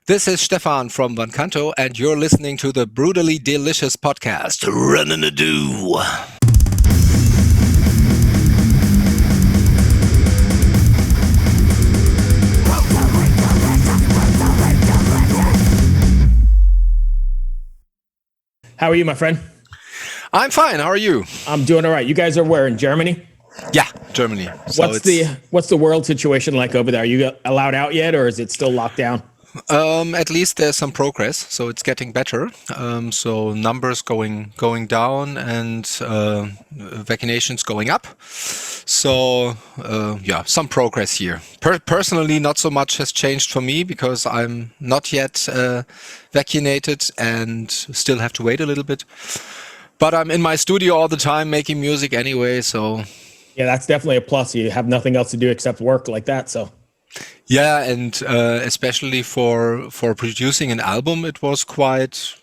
This is Stefan from Canto, and you're listening to the Brutally Delicious podcast, Running a Do. How are you, my friend? I'm fine. How are you? I'm doing all right. You guys are where, in Germany? Yeah, Germany. So what's the world situation like over there? Are you allowed out yet, or is it still locked down? At least there's some progress, so it's getting better. So numbers going down and vaccinations going up. So some progress here. Personally, not so much has changed for me because I'm not yet vaccinated and still have to wait a little bit. But I'm in my studio all the time making music anyway, so... Yeah, that's definitely a plus. You have nothing else to do except work like that, so... Yeah, and especially for producing an album, it was quite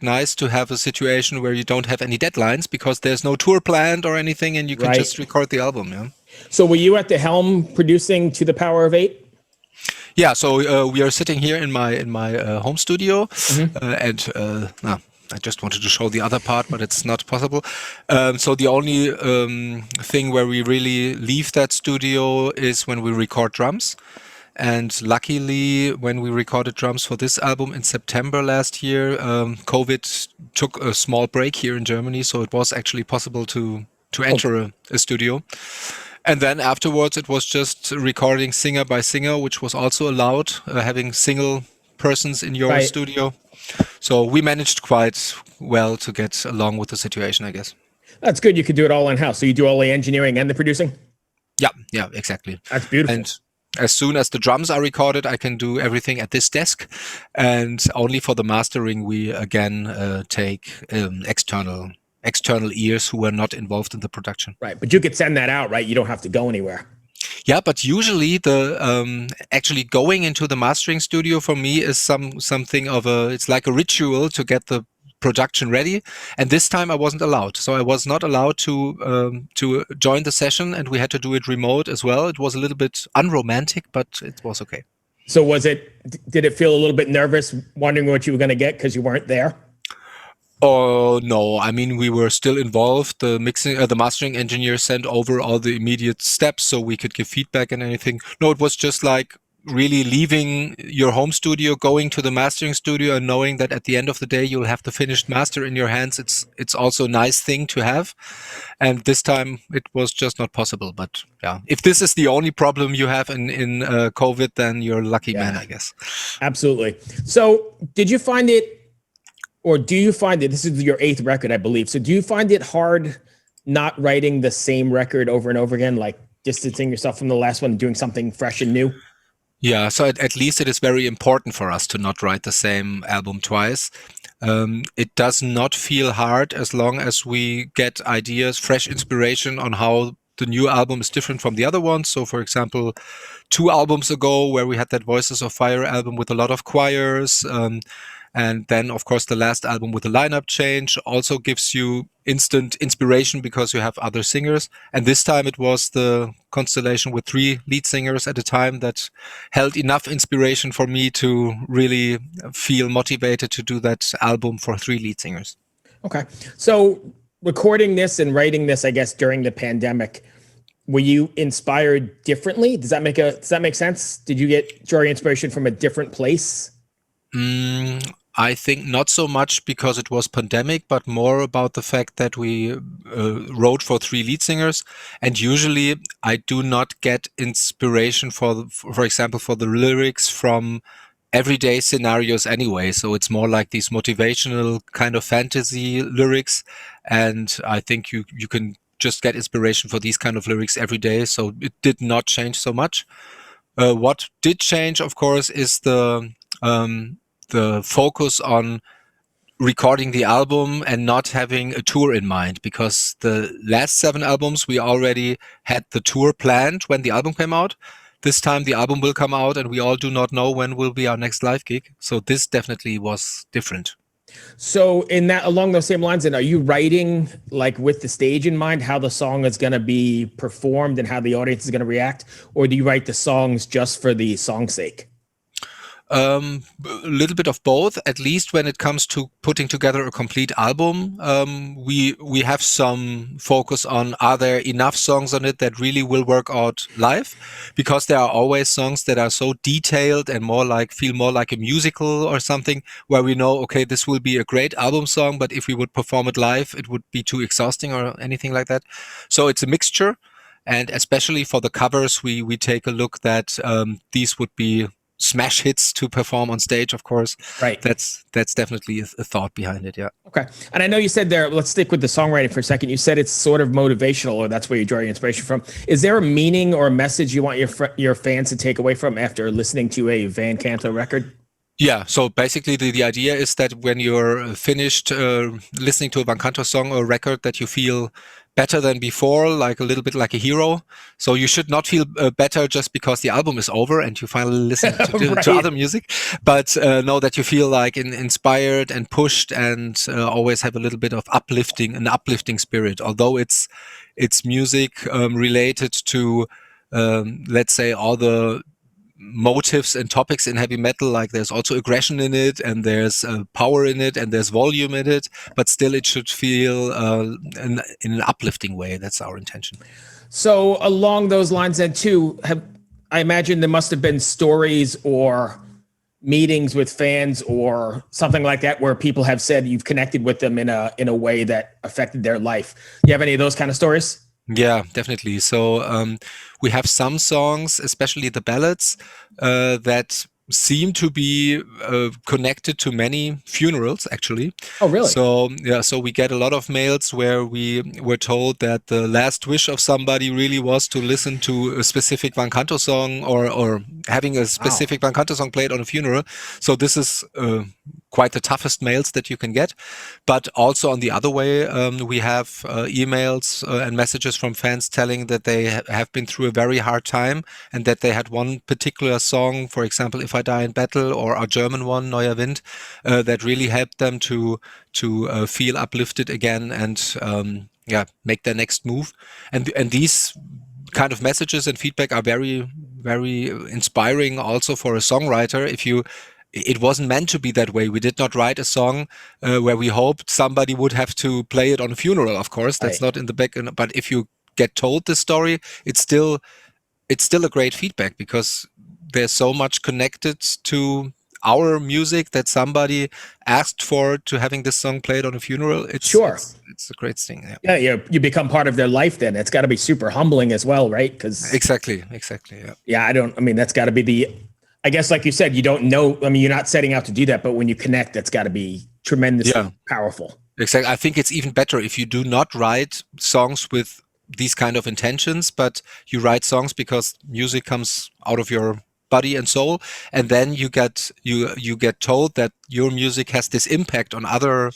nice to have a situation where you don't have any deadlines because there's no tour planned or anything, and you can just record the album. Yeah. So were you at the helm producing To the Power of 8? Yeah. So we are sitting here in my home studio, and I just wanted to show the other part, but it's not possible. So the only thing where we really leave that studio is when we record drums. And luckily, when we recorded drums for this album in September last year, COVID took a small break here in Germany, so it was actually possible to enter a studio. And then afterwards, it was just recording singer by singer, which was also allowed, having single persons in your studio. So we managed quite well to get along with the situation, I guess. That's good. You could do it all in-house. So you do all the engineering and the producing? Yeah, exactly. That's beautiful. And as soon as the drums are recorded, I can do everything at this desk. And only for the mastering, we again take external ears who were not involved in the production. Right, but you could send that out, right? You don't have to go anywhere. Yeah, but usually the actually going into the mastering studio for me is something of it's like a ritual to get the production ready. And this time I wasn't allowed, so I was not allowed to join the session, and we had to do it remote as well. It was a little bit unromantic, but it was okay. So did it feel a little bit nervous, wondering what you were going to get because you weren't there? Oh, no. I mean, we were still involved. The mastering engineer sent over all the immediate steps so we could give feedback and anything. No, it was just like really leaving your home studio, going to the mastering studio and knowing that at the end of the day, you'll have the finished master in your hands. It's also a nice thing to have. And this time it was just not possible. But yeah, if this is the only problem you have in COVID, then you're a lucky man, I guess. Absolutely. So did you find it, or do you find it, this is your 8th record, I believe. So do you find it hard not writing the same record over and over again, like distancing yourself from the last one and doing something fresh and new? Yeah, so at least it is very important for us to not write the same album twice. It does not feel hard as long as we get ideas, fresh inspiration on how the new album is different from the other ones. So, for example, 2 albums ago where we had that Voices of Fire album with a lot of choirs, and then, of course, the last album with the lineup change also gives you instant inspiration because you have other singers. And this time it was the constellation with 3 lead singers at a time that held enough inspiration for me to really feel motivated to do that album for 3 lead singers. Okay. So recording this and writing this, I guess, during the pandemic, were you inspired differently? Does that make sense? Did you get your inspiration from a different place? I think not so much because it was pandemic, but more about the fact that we wrote for 3 lead singers. And usually I do not get inspiration for example, for the lyrics from everyday scenarios anyway. So it's more like these motivational kind of fantasy lyrics. And I think you can just get inspiration for these kind of lyrics every day. So it did not change so much. What did change, of course, is the focus on recording the album and not having a tour in mind, because the last 7 albums we already had the tour planned when the album came out. This time the album will come out and we all do not know when will be our next live gig. So this definitely was different. So in that, along those same lines, then, are you writing like with the stage in mind, how the song is going to be performed and how the audience is going to react? Or do you write the songs just for the song's sake? A little bit of both. At least when it comes to putting together a complete album, we have some focus on, are there enough songs on it that really will work out live? Because there are always songs that are so detailed and feel more like a musical or something, where we know, okay, this will be a great album song, but if we would perform it live, it would be too exhausting or anything like that. So it's a mixture. And especially for the covers, we take a look that these would be smash hits to perform on stage, of course. Right. That's definitely a thought behind it. Yeah. Okay. And I know you said there, let's stick with the songwriting for a second. You said it's sort of motivational, or that's where you draw your inspiration from. Is there a meaning or a message you want your fans to take away from after listening to a Van Canto record? Yeah, so basically the idea is that when you're finished listening to a Van Canto song or record, that you feel better than before, like a little bit like a hero. So you should not feel better just because the album is over and you finally listen to, Right. to other music, but know that you feel like inspired and pushed, and always have a little bit of an uplifting spirit. Although it's music related to, let's say, all the motives and topics in heavy metal, like there's also aggression in it, and there's power in it, and there's volume in it, but still it should feel in an uplifting way. That's our intention. So along those lines then too, I imagine there must have been stories or meetings with fans or something like that where people have said you've connected with them in a way that affected their life. You have any of those kind of stories? Yeah, definitely. So we have some songs, especially the ballads, that seem to be connected to many funerals, actually. Oh, really? So yeah, so we get a lot of mails where we were told that the last wish of somebody really was to listen to a specific Van Canto song, or having a specific Van Canto song played on a funeral. So this is quite the toughest mails that you can get. But also on the other way, we have emails and messages from fans telling that they have been through a very hard time, and that they had one particular song, for example, If I Die in Battle, or our German one, Neuer Wind, that really helped them to feel uplifted again and make their next move. And these kind of messages and feedback are very, very inspiring also for a songwriter. It wasn't meant to be that way. We did not write a song where we hoped somebody would have to play it on a funeral. Of course, that's not in the back. But if you get told the story, it's still a great feedback, because there's so much connected to our music that somebody asked for to having this song played on a funeral. It's a great thing. Yeah, you become part of their life. Then it's got to be super humbling as well, right? Because exactly. Yeah. That's got to be I guess, like you said, you don't know. I mean, you're not setting out to do that, but when you connect, that's got to be tremendously powerful. Exactly. I think it's even better if you do not write songs with these kind of intentions, but you write songs because music comes out of your body and soul, and then you get told that your music has this impact on other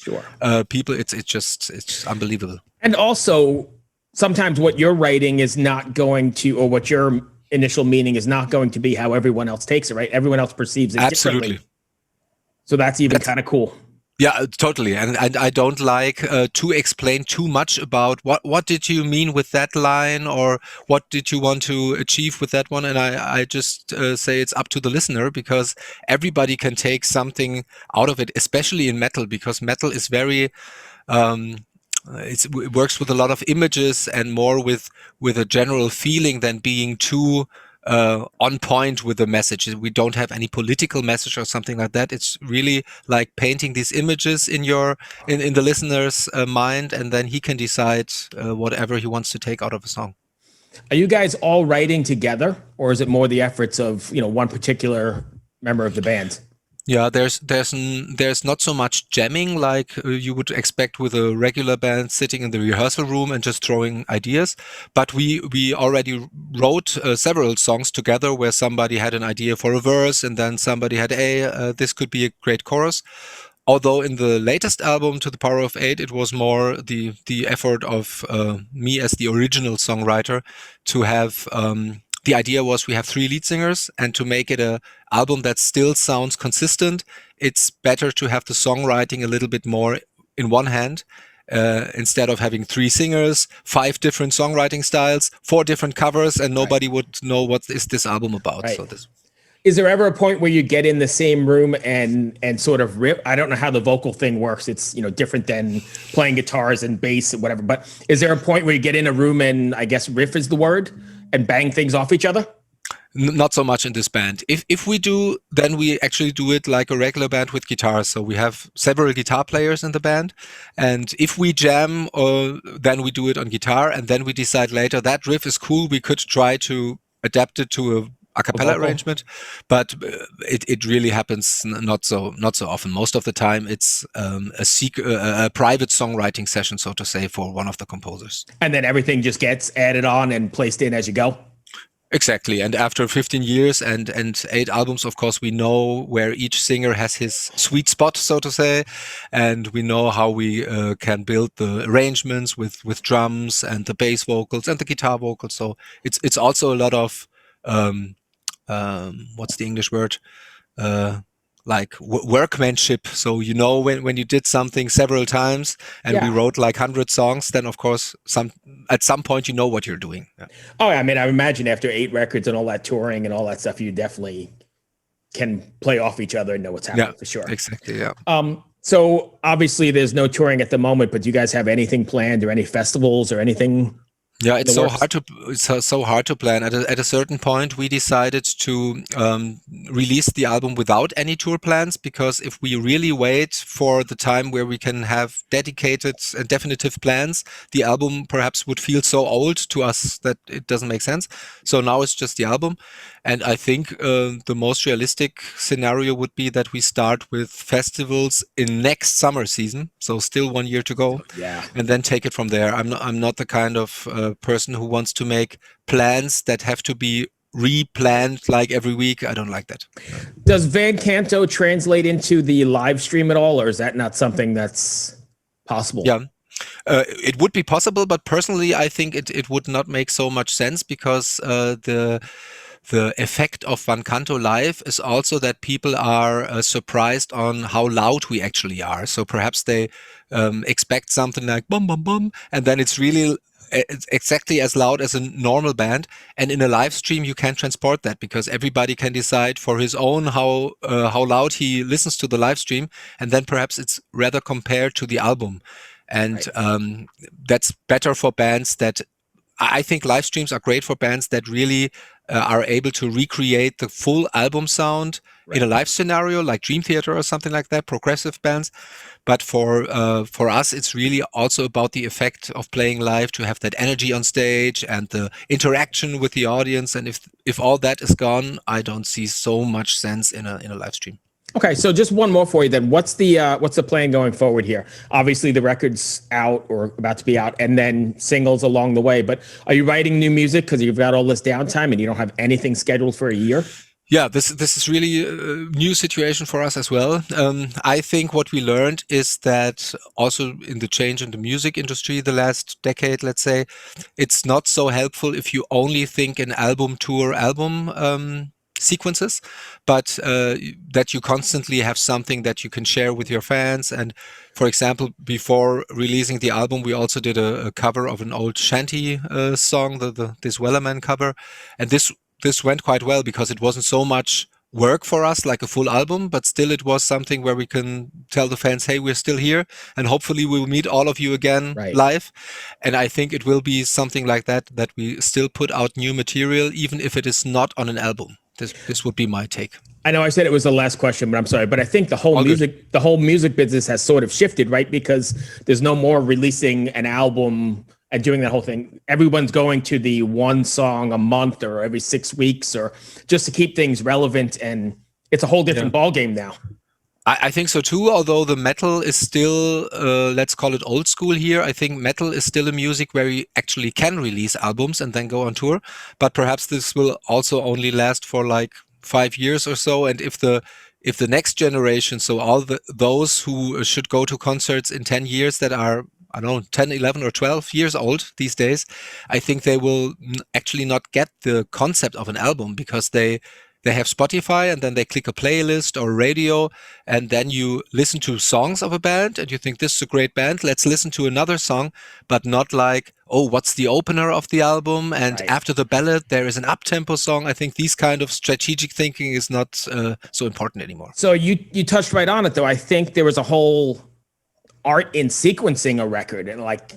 people. It's unbelievable. And also, sometimes what you're writing is not going to, or what your initial meaning is not going to be how everyone else takes it, right? Everyone else perceives it differently. So that's kind of cool. Yeah, totally. And I don't like to explain too much about what did you mean with that line, or what did you want to achieve with that one. And I just say it's up to the listener, because everybody can take something out of it, especially in metal, because metal is very... it works with a lot of images and more with a general feeling than being too on point with the message. We don't have any political message or something like that. It's really like painting these images in the listener's mind, and then he can decide whatever he wants to take out of a song. Are you guys all writing together, or is it more the efforts of one particular member of the band? Yeah, there's not so much jamming like you would expect with a regular band sitting in the rehearsal room and just throwing ideas. But we already wrote several songs together where somebody had an idea for a verse, and then somebody had, this could be a great chorus. Although in the latest album, To the Power of 8, it was more the effort of me as the original songwriter to have... the idea was we have 3 lead singers, and to make it a album that still sounds consistent, it's better to have the songwriting a little bit more in one hand, instead of having 3 singers, 5 different songwriting styles, 4 different covers, and nobody would know what is this album about. Right. So Is there ever a point where you get in the same room and sort of rip? I don't know how the vocal thing works. It's, you know, different than playing guitars and bass and whatever. But is there a point where you get in a room and, I guess, riff is the word, and bang things off each other? Not so much in this band. If we do, then we actually do it like a regular band with guitars. So we have several guitar players in the band, and if we jam, then we do it on guitar, and then we decide later that riff is cool. We could try to adapt it to a acapella arrangement, but it really happens not so often. Most of the time, it's a private songwriting session, so to say, for one of the composers. And then everything just gets added on and placed in as you go. Exactly. And after 15 years and 8 albums, of course, we know where each singer has his sweet spot, so to say. And we know how we can build the arrangements with drums and the bass vocals and the guitar vocals. So it's also a lot of, what's the English word? Like workmanship. So, you know, when you did something several times and we wrote like 100 songs, then of course at some point you know what you're doing. Yeah. Oh, I mean, I imagine after 8 records and all that touring and all that stuff, you definitely can play off each other and know what's happening for sure. Exactly. Yeah. So obviously there's no touring at the moment, but do you guys have anything planned or any festivals or anything? Yeah, it's so hard to plan. At a certain point, we decided to release the album without any tour plans, because if we really wait for the time where we can have dedicated and definitive plans, the album perhaps would feel so old to us that it doesn't make sense. So now it's just the album. And I think the most realistic scenario would be that we start with festivals in next summer season. So still 1 year to go. Yeah. And then take it from there. I'm not the kind of person who wants to make plans that have to be replanned like every week. I don't like that. Does Van Canto translate into the live stream at all, or is that not something that's possible? Yeah. It would be possible, but personally, I think it would not make so much sense, because the effect of Van Canto live is also that people are surprised on how loud we actually are. So perhaps they expect something like bum bum bum, and then it's exactly as loud as a normal band. And in a live stream, you can transport that, because everybody can decide for his own how loud he listens to the live stream, and then perhaps it's rather compared to the album. And that's better for bands that, I think live streams are great for bands that really are able to recreate the full album sound in a live scenario, like Dream Theater or something like that, progressive bands. But for us, it's really also about the effect of playing live, to have that energy on stage and the interaction with the audience. And if all that is gone, I don't see so much sense in a live stream. Okay, so just one more for you then. What's the plan going forward here? Obviously, the record's out or about to be out, and then singles along the way. But are you writing new music because you've got all this downtime and you don't have anything scheduled for a year? Yeah, this is really a new situation for us as well. I think what we learned is that also in the change in the music industry the last decade, let's say, it's not so helpful if you only think in album sequences, but that you constantly have something that you can share with your fans. And for example, before releasing the album, we also did a cover of an old shanty song, this Wellerman cover, and this went quite well, because it wasn't so much work for us like a full album, but still it was something where we can tell the fans, hey, we're still here, and hopefully we'll meet all of you again live. And I think it will be something like that we still put out new material, even if it is not on an album. This would be my take. I know I said it was the last question, but I'm sorry. But I think the whole music business has sort of shifted, right? Because there's no more releasing an album and doing that whole thing. Everyone's going to the one song a month or every 6 weeks, or just to keep things relevant. And it's a whole different ball game now. I think so too, although the metal is still, let's call it old school here. I think metal is still a music where you actually can release albums and then go on tour. But perhaps this will also only last for like 5 years or so. And if the next generation, so all those who should go to concerts in 10 years that are, I don't know, 10, 11 or 12 years old these days, I think they will actually not get the concept of an album, because they they have Spotify, and then they click a playlist or radio, and then you listen to songs of a band, and you think, this is a great band, let's listen to another song, but not like, oh, what's the opener of the album? And after the ballad, there is an up-tempo song. I think these kind of strategic thinking is not so important anymore. So you touched right on it, though. I think there was a whole art in sequencing a record, and like,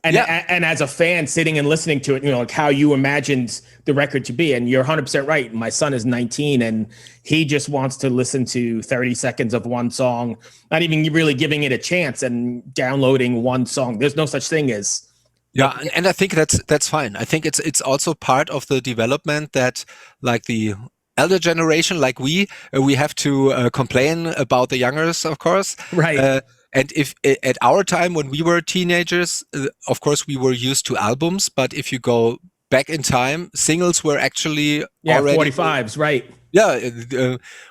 and as a fan sitting and listening to it, you know, like how you imagined the record to be. And you're 100% right. My son is 19 and he just wants to listen to 30 seconds of one song, not even really giving it a chance and downloading one song. There's no such thing as. Yeah, and I think that's fine. I think it's also part of the development that, like, the elder generation, like we have to complain about the youngers, of course. Right. And if at our time when we were teenagers, of course we were used to albums, but if you go back in time, singles were actually already 45s, right? Yeah,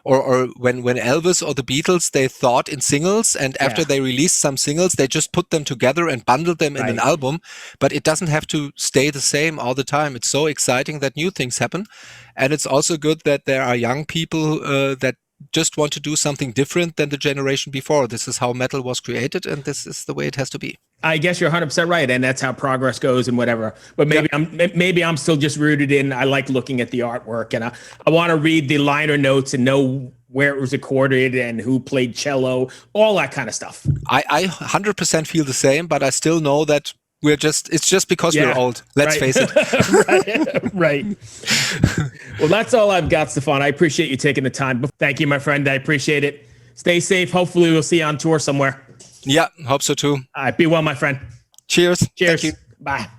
or when Elvis or the Beatles, they thought in singles, and after they released some singles, they just put them together and bundled them in an album. But it doesn't have to stay the same all the time. It's so exciting that new things happen, and it's also good that there are young people that just want to do something different than the generation before. This is how metal was created, and this is the way it has to be. I guess you're 100% right, and that's how progress goes and whatever. But maybe I'm still just rooted in. I like looking at the artwork, and I want to read the liner notes and know where it was recorded and who played cello, all that kind of stuff. I 100% feel the same, but I still know that it's just because we're old. Let's face it. Right. Well, that's all I've got, Stefan. I appreciate you taking the time. Thank you, my friend. I appreciate it. Stay safe. Hopefully we'll see you on tour somewhere. Yeah, hope so too. All right. Be well, my friend. Cheers. Cheers. Thank you. Bye.